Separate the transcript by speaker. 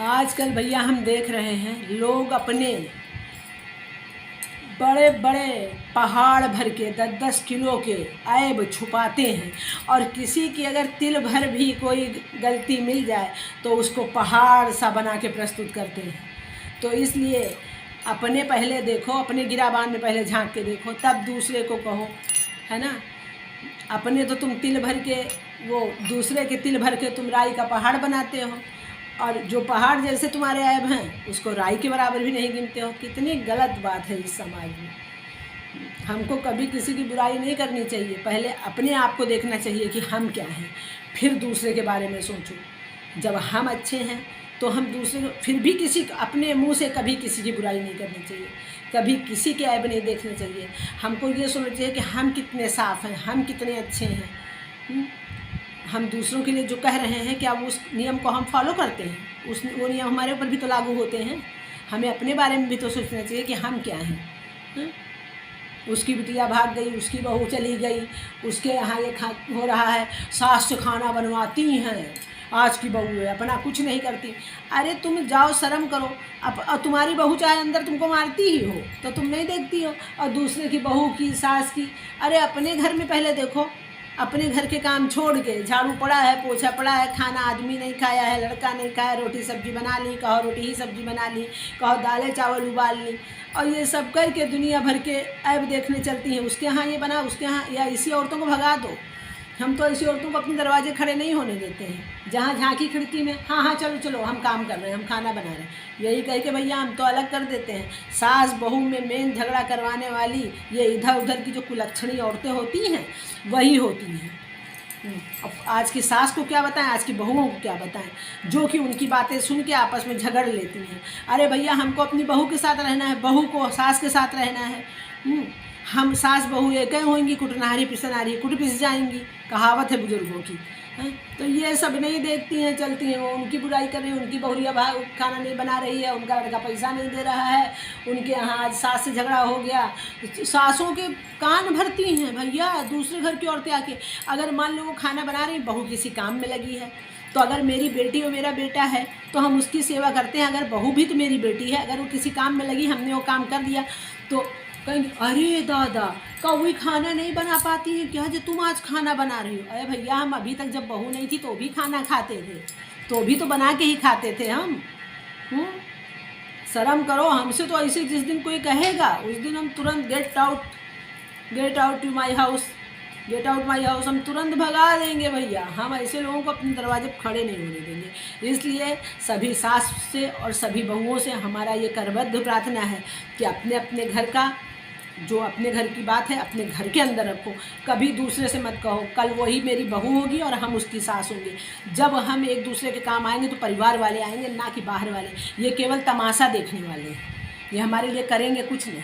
Speaker 1: आजकल भैया हम देख रहे हैं लोग अपने बड़े बड़े पहाड़ भर के 10-10 किलो के ऐब छुपाते हैं और किसी की अगर तिल भर भी कोई गलती मिल जाए तो उसको पहाड़ सा बना के प्रस्तुत करते हैं। तो इसलिए अपने पहले देखो, अपने गिराबान में पहले झांक के देखो, तब दूसरे को कहो, है ना। अपने तो तुम तिल भर के, वो दूसरे के तिल भर के तुम राई का पहाड़ बनाते हो और जो पहाड़ जैसे तुम्हारे ऐब हैं उसको राई के बराबर भी नहीं गिनते हो। कितनी गलत बात है इस समाज में। हमको कभी किसी की बुराई नहीं करनी चाहिए, पहले अपने आप को देखना चाहिए कि हम क्या हैं, फिर दूसरे के बारे में सोचो। जब हम अच्छे हैं तो हम दूसरे को, फिर भी किसी अपने मुंह से कभी किसी की बुराई नहीं करनी चाहिए, कभी किसी के ऐब नहीं देखने चाहिए। हमको ये सोचना चाहिए कि हम कितने साफ़ हैं, हम कितने अच्छे हैं। हम दूसरों के लिए जो कह रहे हैं क्या वो उस नियम को हम फॉलो करते हैं? वो नियम हमारे ऊपर भी तो लागू होते हैं। हमें अपने बारे में भी तो सोचना चाहिए कि हम क्या हैं। उसकी बिटिया भाग गई, उसकी बहू चली गई, उसके यहाँ ये हो रहा है, सास से खाना बनवाती हैं, आज की बहू है, अपना कुछ नहीं करती। अरे तुम जाओ, शर्म करो। अब तुम्हारी बहू चाहे अंदर तुमको मारती ही हो तो तुम नहीं देखती हो, और दूसरे की बहू की, सास की। अरे अपने घर में पहले देखो, अपने घर के काम छोड़ के, झाड़ू पड़ा है, पोछा पड़ा है, खाना आदमी नहीं खाया है, लड़का नहीं खाया, रोटी सब्जी बना ली, कहो रोटी ही सब्जी बना ली, कहो दालें चावल उबाल ली, और ये सब करके दुनिया भर के ऐब देखने चलती हैं। उसके यहाँ ये बना, उसके यहाँ, या इसी औरतों को भगा दो। हम तो ऐसी औरतों को अपने दरवाजे खड़े नहीं होने देते हैं। जहाँ झांकी खिड़की में, हाँ हाँ चलो चलो हम काम कर रहे हैं, हम खाना बना रहे हैं, यही कह के भैया हम तो अलग कर देते हैं। सास बहू में मेन झगड़ा करवाने वाली ये इधर उधर की जो कुलक्षणी औरतें होती हैं वही होती हैं। अब आज की सास को क्या बताएं, आज की बहुओं को क्या बताएं, जो कि उनकी बातें सुन के आपस में झगड़ लेती हैं। अरे भैया हमको अपनी बहू के साथ रहना है, बहू को सास के साथ रहना है। हम सास बहू एक ही होंगी, कुटनारी पिसनारी कुट पिस जाएंगी, कहावत है बुजुर्गों की। तो ये सब नहीं देखती हैं, चलती हैं, वो उनकी बुराई कर रही है, उनकी बहुरिया खाना नहीं बना रही है, उनका लड़का पैसा नहीं दे रहा है, उनके यहाँ आज सास से झगड़ा हो गया। सासों के कान भरती हैं भैया दूसरे घर की औरतें आके। अगर मान लो वो खाना बना रही, बहू किसी काम में लगी है, तो अगर मेरी बेटी और मेरा बेटा है तो हम उसकी सेवा करते हैं। अगर बहू भी तो मेरी बेटी है, अगर वो किसी काम में लगी, हमने वो काम कर दिया, तो कहेंगे अरे दादा कौई खाना नहीं बना पाती है क्या जो तुम आज खाना बना रही हो। अरे भैया हम अभी तक जब बहू नहीं थी तो भी खाना खाते थे, तो भी तो बना के ही खाते थे हम। शर्म करो। हमसे तो ऐसे जिस दिन कोई कहेगा उस दिन हम तुरंत get out to my house, get out my house, हम तुरंत भगा देंगे भैया। हम ऐसे लोगों को अपने दरवाजे पर खड़े नहीं होने देंगे। इसलिए सभी सास से और सभी बहुओं से हमारा ये करबद्ध प्रार्थना है कि अपने अपने घर का, जो अपने घर की बात है अपने घर के अंदर रखो, कभी दूसरे से मत कहो कल वही मेरी बहू होगी और हम उसकी सास होंगे। जब हम एक दूसरे के काम आएंगे तो परिवार वाले आएंगे, ना कि बाहर वाले। ये केवल तमाशा देखने वाले हैं, ये हमारे लिए करेंगे कुछ नहीं।